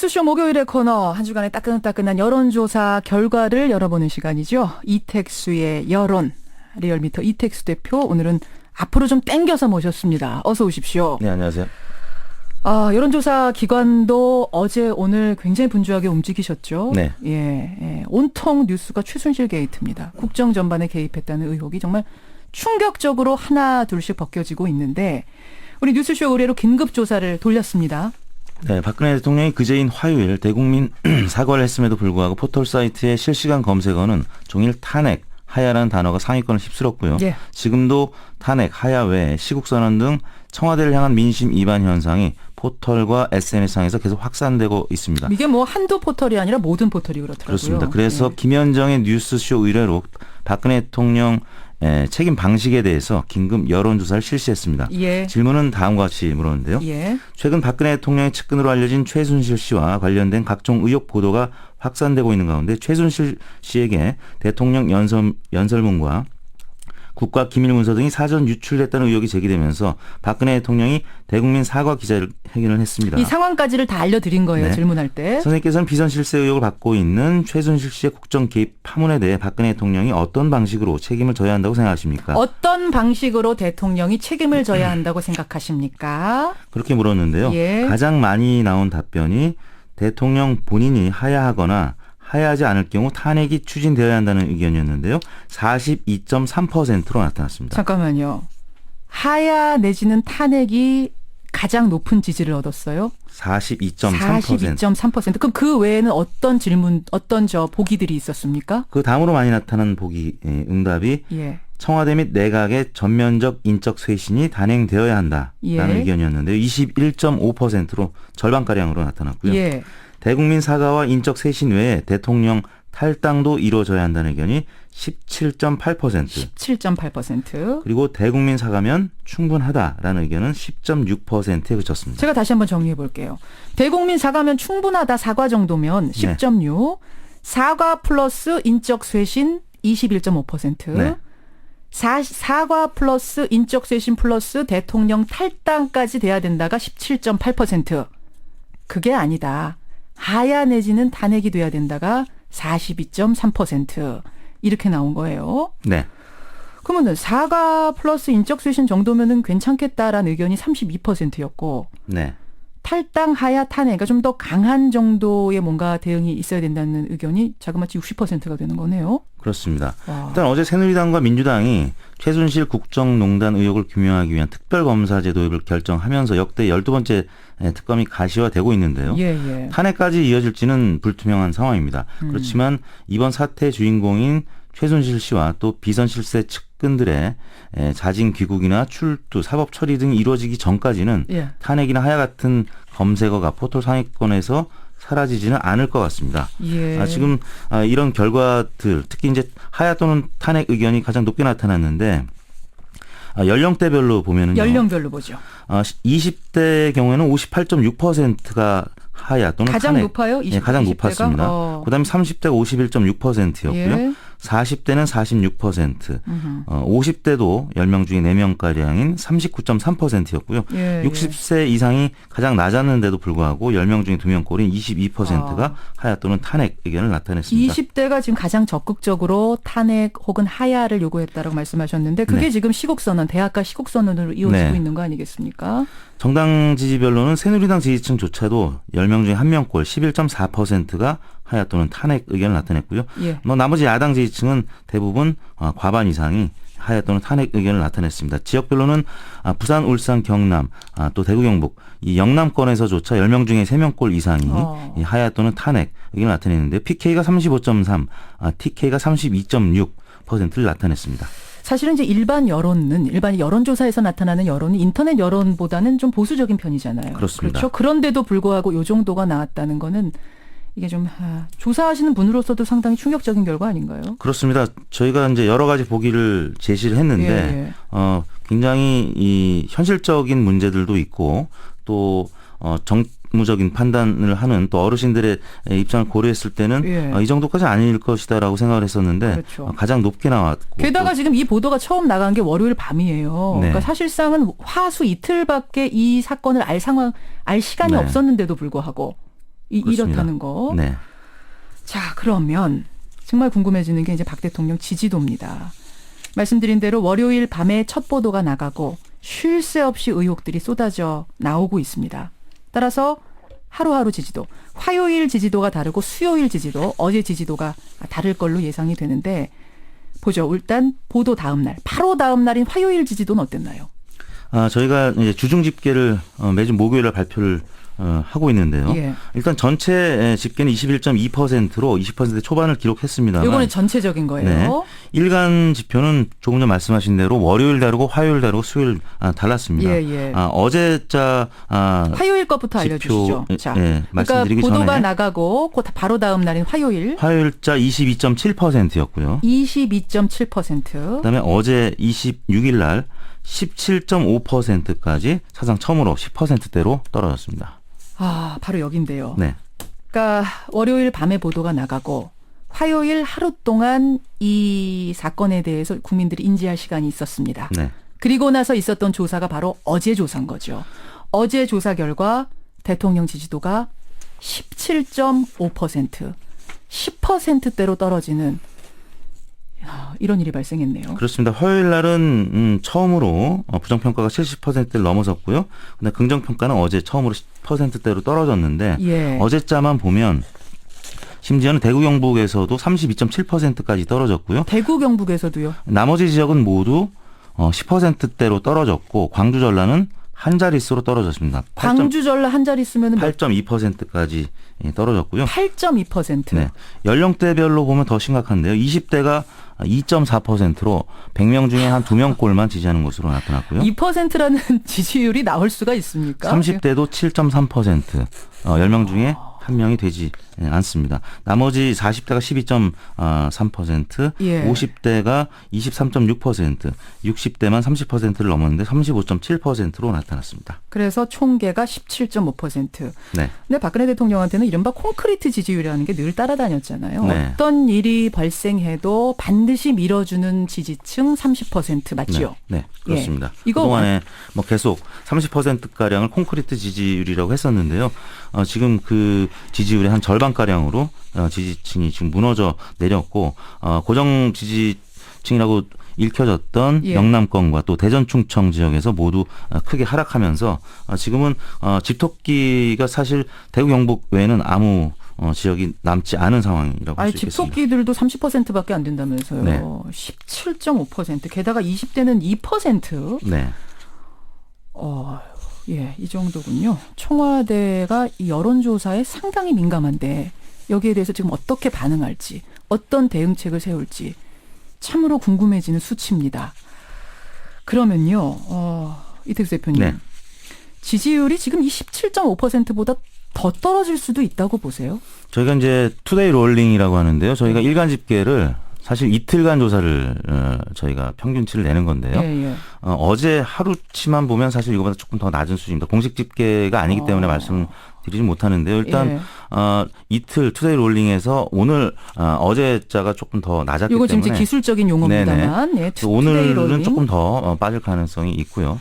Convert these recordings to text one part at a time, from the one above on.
뉴스쇼 목요일의 코너, 한 주간의 따끈따끈한 여론조사 결과를 열어보는 시간이죠. 이택수의 여론, 리얼미터 이택수 대표, 오늘은 앞으로 좀 땡겨서 모셨습니다. 어서 오십시오. 네, 안녕하세요. 여론조사 기관도 어제 오늘 굉장히 분주하게 움직이셨죠. 네. 예, 온통 뉴스가 최순실 게이트입니다. 국정 전반에 개입했다는 의혹이 정말 충격적으로 하나 둘씩 벗겨지고 있는데, 우리 뉴스쇼 의뢰로 긴급조사를 돌렸습니다. 네, 박근혜 대통령이 그제인 화요일 대국민 사과를 했음에도 불구하고 포털 사이트의 실시간 검색어는 종일 탄핵, 하야라는 단어가 상위권을 휩쓸었고요. 예. 지금도 탄핵, 하야 외에 시국선언 등 청와대를 향한 민심 이반 현상이 포털과 SNS상에서 계속 확산되고 있습니다. 이게 뭐 한두 포털이 아니라 모든 포털이 그렇더라고요. 그렇습니다. 그래서 예. 김현정의 뉴스쇼 의뢰로 박근혜 대통령 책임 방식에 대해서 긴급 여론조사를 실시했습니다. 예. 질문은 다음과 같이 물었는데요. 예. 최근 박근혜 대통령의 측근으로 알려진 최순실 씨와 관련된 각종 의혹 보도가 확산되고 있는 가운데 최순실 씨에게 대통령 연설문과 국가 기밀문서 등이 사전 유출됐다는 의혹이 제기되면서 박근혜 대통령이 대국민 사과 기자회견을 했습니다. 이 상황까지를 다 알려드린 거예요. 네. 질문할 때. 선생님께서는 비선 실세 의혹을 받고 있는 최순실 씨의 국정 개입 파문에 대해 박근혜 대통령이 어떤 방식으로 책임을 져야 한다고 생각하십니까? 어떤 방식으로 대통령이 책임을 져야 한다고 생각하십니까? 그렇게 물었는데요. 예. 가장 많이 나온 답변이 대통령 본인이 하야하거나 하야하지 않을 경우 탄핵이 추진되어야 한다는 의견이었는데요. 42.3%로 나타났습니다. 잠깐만요. 하야 내지는 탄핵이 가장 높은 지지를 얻었어요. 42.3%. 42.3%. 그럼 그 외에는 어떤 질문, 어떤 보기들이 있었습니까? 그 다음으로 많이 나타난 보기 응답이 예. 청와대 및 내각의 전면적 인적 쇄신이 단행되어야 한다라는 예. 의견이었는데요. 21.5%로 절반가량으로 나타났고요. 예. 대국민 사과와 인적 쇄신 외에 대통령 탈당도 이루어져야 한다는 의견이 17.8%. 17.8%. 그리고 대국민 사과면 충분하다라는 의견은 10.6%에 그쳤습니다. 제가 다시 한번 정리해 볼게요. 대국민 사과면 충분하다, 사과 정도면 10.6, 사과 플러스 인적 쇄신 21.5%, 네. 사과 플러스 인적 쇄신 플러스 대통령 탈당까지 돼야 된다가 17.8%. 그게 아니다. 하야 내지는 탄핵이 돼야 된다가 42.3%. 이렇게 나온 거예요. 네. 그러면은 사과 플러스 인적 쇄신 정도면은 괜찮겠다라는 의견이 32%였고, 네. 탈당, 하야, 탄핵, 그러니까 좀 더 강한 정도의 뭔가 대응이 있어야 된다는 의견이 자그마치 60%가 되는 거네요. 그렇습니다. 와. 일단 어제 새누리당과 민주당이 최순실 국정농단 의혹을 규명하기 위한 특별검사제 도입을 결정하면서 역대 12번째 특검이 가시화되고 있는데요. 예, 예. 탄핵까지 이어질지는 불투명한 상황입니다. 그렇지만 이번 사태의 주인공인 최순실 씨와 또 비선 실세 측근들의 자진 귀국이나 출두, 사법 처리 등이 이루어지기 전까지는 예. 탄핵이나 하야 같은 검색어가 포털 상위권에서 사라지지는 않을 것 같습니다. 예. 지금 이런 결과들, 특히 이제 하야 또는 탄핵 의견이 가장 높게 나타났는데 연령대별로 보면은요. 연령별로 보죠. 20대의 경우에는 58.6%가 하야 또는 가장 탄핵. 높아요? 20, 네, 가장 20대가? 높았습니다. 그다음에 30대가 51.6%였고요. 예. 40대는 46%, 50대도 10명 중에 4명가량인 39.3%였고요. 예, 60세 이상이 가장 낮았는데도 불구하고 10명 중에 2명꼴인 22%가 하야 또는 탄핵 의견을 나타냈습니다. 20대가 지금 가장 적극적으로 탄핵 혹은 하야를 요구했다라고 말씀하셨는데 그게 네. 지금 시국선언, 대학가 시국선언으로 이어지고 네. 있는 거 아니겠습니까? 정당 지지별로는 새누리당 지지층조차도 10명 중에 1명꼴 11.4%가 하야 또는 탄핵 의견을 나타냈고요. 예. 나머지 야당 지지층은 대부분 과반 이상이 하야 또는 탄핵 의견을 나타냈습니다. 지역별로는 부산, 울산, 경남, 또 대구, 경북 이 영남권에서조차 10명 중에 3명꼴 이상이 이 하야 또는 탄핵 의견을 나타냈는데 PK가 35.3, TK가 32.6%를 나타냈습니다. 사실은 이제 일반 여론조사에서 나타나는 여론은 인터넷 여론보다는 좀 보수적인 편이잖아요. 그렇습니다. 그렇죠. 그런데도 불구하고 이 정도가 나왔다는 거는 이게 좀 조사하시는 분으로서도 상당히 충격적인 결과 아닌가요? 그렇습니다. 저희가 이제 여러 가지 보기를 제시를 했는데 예. 굉장히 이 현실적인 문제들도 있고 또 정무적인 판단을 하는 또 어르신들의 입장을 고려했을 때는 예. 이 정도까지 아닐 것이다라고 생각을 했었는데 그렇죠. 가장 높게 나왔고 게다가 지금 이 보도가 처음 나간 게 월요일 밤이에요. 네. 그러니까 사실상은 화수 이틀밖에 이 사건을 알 시간이 네. 없었는데도 불구하고 그렇습니다. 이렇다는 거. 네. 자, 그러면 정말 궁금해지는 게 이제 박 대통령 지지도입니다. 말씀드린 대로 월요일 밤에 첫 보도가 나가고 쉴 새 없이 의혹들이 쏟아져 나오고 있습니다. 따라서 하루하루 지지도, 화요일 지지도가 다르고 수요일 지지도, 어제 지지도가 다를 걸로 예상이 되는데 보죠. 일단 보도 다음 날, 바로 다음 날인 화요일 지지도는 어땠나요? 저희가 이제 주중 집계를 매주 목요일에 발표를 하고 있는데요. 예. 일단 전체 집계는 21.2%로 20% 초반을 기록했습니다. 이거는 전체적인 거예요. 네. 일간 지표는 조금 전 말씀하신 대로 월요일 다르고 화요일 다르고 수요일 달랐습니다. 예, 예. 어제자 화요일 것부터 알려주시죠. 자, 예, 그러니까 말씀드리기 보도가 전에 나가고 그 바로 다음 날인 화요일자 22.7%였고요. 22.7%. 그다음에 어제 26일 날 17.5%까지 사상 처음으로 10%대로 떨어졌습니다. 아, 바로 여긴데요. 네. 그러니까 월요일 밤에 보도가 나가고 화요일 하루 동안 이 사건에 대해서 국민들이 인지할 시간이 있었습니다. 네. 그리고 나서 있었던 조사가 바로 어제 조사인 거죠. 어제 조사 결과 대통령 지지도가 17.5%, 10%대로 떨어지는 이런 일이 발생했네요. 그렇습니다. 화요일 날은 처음으로 부정평가가 70%를 넘어섰고요. 근데 긍정평가는 어제 처음으로 10%대로 떨어졌는데 예. 어제자만 보면 심지어는 대구 경북에서도 32.7%까지 떨어졌고요. 대구 경북에서도요. 나머지 지역은 모두 10%대로 떨어졌고 광주 전라는 한 자릿수로 떨어졌습니다. 광주 전라 한 자리 쓰면 8.2%까지 떨어졌고요. 8.2%. 네. 연령대별로 보면 더 심각한데요. 20대가 2.4%로 100명 중에 한 2명꼴만 지지하는 것으로 나타났고요. 2%라는 지지율이 나올 수가 있습니까? 30대도 7.3%, 10명 중에 한 명이 되지 않습니다. 나머지 40대가 12.3%, 예. 50대가 23.6%, 60대만 30%를 넘었는데 35.7%로 나타났습니다. 그래서 총계가 17.5%. 네. 근데 박근혜 대통령한테는 이른바 콘크리트 지지율이라는 게 늘 따라다녔잖아요. 네. 어떤 일이 발생해도 반드시 밀어주는 지지층 30% 맞죠? 네, 그렇습니다. 예. 이거 그동안에 뭐 계속 30%가량을 콘크리트 지지율이라고 했었는데요. 지금 그 지지율의 한 절반가량으로 지지층이 지금 무너져 내렸고 고정 지지층이라고 읽혀졌던 예. 영남권과 또 대전 충청 지역에서 모두 크게 하락하면서 지금은 집토끼가 사실 대구 경북 외에는 아무 지역이 남지 않은 상황이라고 할 아니, 수 있겠습니다. 집토끼들도 30%밖에 안 된다면서요. 네. 17.5%. 게다가 20대는 2%. 네. 예, 이 정도군요. 청와대가 이 여론조사에 상당히 민감한데 여기에 대해서 지금 어떻게 반응할지, 어떤 대응책을 세울지 참으로 궁금해지는 수치입니다. 그러면요, 이택수 대표님. 네. 지지율이 지금 이 17.5%보다 더 떨어질 수도 있다고 보세요? 저희가 이제 투데이 롤링이라고 하는데요. 저희가 일간 집계를 사실 이틀간 조사를 저희가 평균치를 내는 건데요. 예, 예. 어제 하루치만 보면 사실 이거보다 조금 더 낮은 수준입니다. 공식 집계가 아니기 때문에 말씀드리지 못하는데요. 일단 예. 이틀 투데이 롤링에서 오늘 어제자가 조금 더 낮았기 이거 때문에 지금 오늘은 용어입니다만, 예, 투데이 오늘은 롤링. 조금 더 빠질 가능성이 있고요.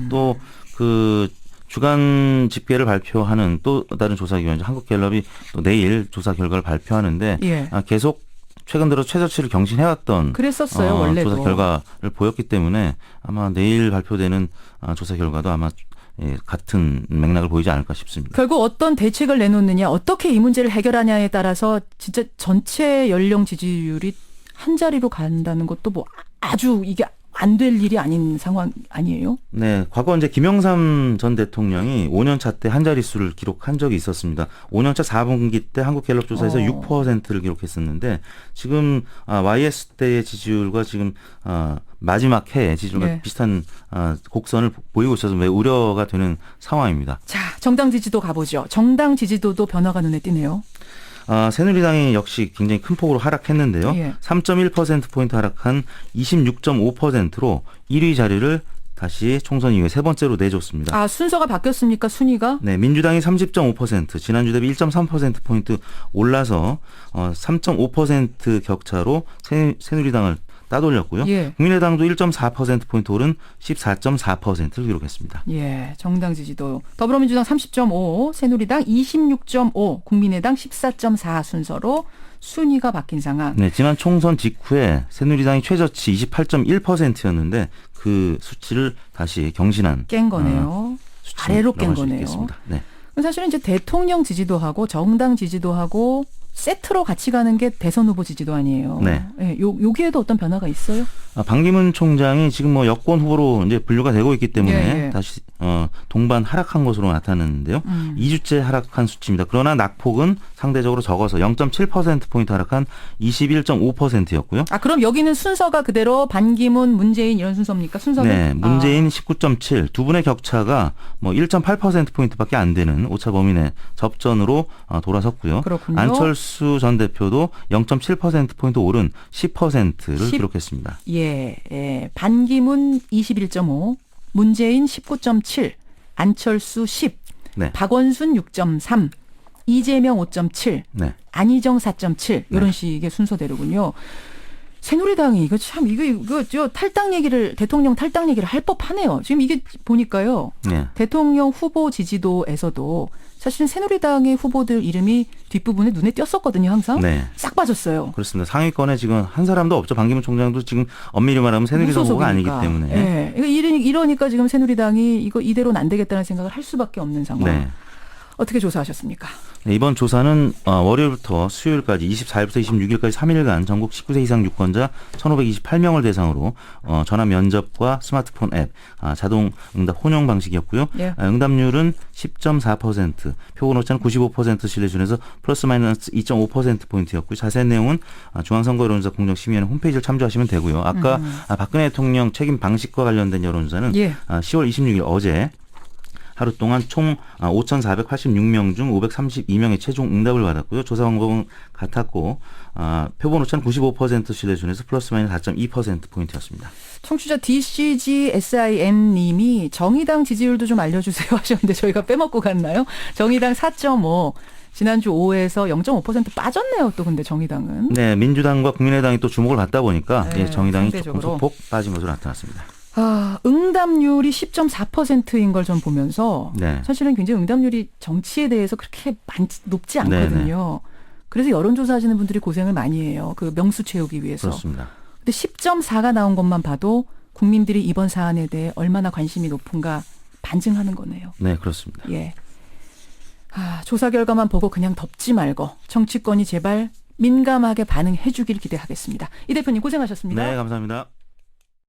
또 그 주간 집계를 발표하는 또 다른 조사기관 한국갤럽이 또 내일 조사 결과를 발표하는데 예. 계속 최근 들어 최저치를 경신해왔던 그랬었어요, 원래도. 조사 결과를 보였기 때문에 아마 내일 발표되는 조사 결과도 아마 같은 맥락을 보이지 않을까 싶습니다. 결국 어떤 대책을 내놓느냐, 어떻게 이 문제를 해결하냐에 따라서 진짜 전체 연령 지지율이 한 자리로 간다는 것도 뭐 아주 이게 안 될 일이 아닌 상황 아니에요? 네, 과거 이제 김영삼 전 대통령이 5년차 때 한 자릿수를 기록한 적이 있었습니다. 5년차 4분기 때 한국갤럽 조사에서 6%를 기록했었는데 지금 YS 때의 지지율과 지금 마지막 해의 지지율과 네. 비슷한 곡선을 보이고 있어서 매우 우려가 되는 상황입니다. 자, 정당 지지도 가보죠. 정당 지지도도 변화가 눈에 띄네요. 새누리당이 역시 굉장히 큰 폭으로 하락했는데요. 예. 3.1%포인트 하락한 26.5%로 1위 자리를 다시 총선 이후에 세 번째로 내줬습니다. 아, 순서가 바뀌었습니까? 순위가? 네, 민주당이 30.5%, 지난주 대비 1.3%포인트 올라서 3.5% 격차로 새누리당을 따돌렸고요. 예. 국민의당도 1.4%포인트 오른 14.4%를 기록했습니다. 예, 정당 지지도 더불어민주당 30.5, 새누리당 26.5, 국민의당 14.4 순서로 순위가 바뀐 상황. 네, 지난 총선 직후에 새누리당이 최저치 28.1%였는데 그 수치를 다시 경신한 깬 거네요. 아래로 깬 거네요. 네. 사실은 이제 대통령 지지도 하고 정당 지지도 하고 세트로 같이 가는 게 대선 후보 지지도 아니에요. 네. 예, 여기에도 어떤 변화가 있어요? 반기문 총장이 지금 뭐 여권 후보로 이제 분류가 되고 있기 때문에 예. 다시 동반 하락한 것으로 나타났는데요. 2주째 하락한 수치입니다. 그러나 낙폭은 상대적으로 적어서 0.7%포인트 하락한 21.5%였고요. 아, 그럼 여기는 순서가 그대로 반기문, 문재인 이런 순서입니까? 순서는? 네, 문재인 19.7, 두 분의 격차가 뭐 1.8%포인트밖에 안 되는 오차 범위 내 접전으로 돌아섰고요. 그렇군요. 안철수 전 대표도 0.7%포인트 오른 10%를 기록했습니다. 예, 반기문 21.5, 문재인 19.7, 안철수 10, 네. 박원순 6.3, 이재명 5.7, 네. 안희정 4.7 이런 네. 식의 순서대로군요. 새누리당이 이거 참 이거 저 탈당 얘기를 대통령 탈당 얘기를 할 법하네요. 지금 이게 보니까요. 네. 대통령 후보 지지도에서도 사실은 새누리당의 후보들 이름이 뒷부분에 눈에 띄었었거든요. 항상 네. 싹 빠졌어요. 그렇습니다. 상위권에 지금 한 사람도 없죠. 반기문 총장도 지금 엄밀히 말하면 새누리당 후보가 아니기 때문에. 예. 이러니까 지금 새누리당이 이거 이대로는 안 되겠다는 생각을 할 수밖에 없는 상황. 네. 어떻게 조사하셨습니까? 네, 이번 조사는 월요일부터 수요일까지 24일부터 26일까지 3일간 전국 19세 이상 유권자 1,528명을 대상으로 전화 면접과 스마트폰 앱, 자동 응답 혼용 방식이었고요. 예. 응답률은 10.4%, 표본 오차는 95% 신뢰 준에서 플러스 마이너스 2.5%포인트였고요. 자세한 내용은 중앙선거 여론조사 공정심의위원회 홈페이지를 참조하시면 되고요. 아까 박근혜 대통령 책임 방식과 관련된 여론조사는 예. 10월 26일 어제 하루 동안 총 5,486명 중 532명의 최종 응답을 받았고요. 조사 방법은 같았고 표본 오차는 95% 신뢰 준에서 플러스 마이너스 4.2%포인트였습니다. 청취자 DCGSIN 님이 정의당 지지율도 좀 알려주세요 하셨는데 저희가 빼먹고 갔나요? 정의당 4.5. 지난주 5에서 0.5% 빠졌네요. 또 근데 정의당은. 네, 민주당과 국민의당이 또 주목을 받다 보니까 네, 정의당이 상대적으로. 조금 소폭 빠진 것으로 나타났습니다. 응답률이 10.4%인 걸 좀 보면서 네. 사실은 굉장히 응답률이 정치에 대해서 그렇게 높지 않거든요. 그래서 여론조사 하시는 분들이 고생을 많이 해요. 그 명수 채우기 위해서. 그렇습니다. 근데 10.4가 나온 것만 봐도 국민들이 이번 사안에 대해 얼마나 관심이 높은가 반증하는 거네요. 네, 그렇습니다. 예. 조사 결과만 보고 그냥 덮지 말고 정치권이 제발 민감하게 반응해 주길 기대하겠습니다. 이 대표님 고생하셨습니다. 네, 감사합니다.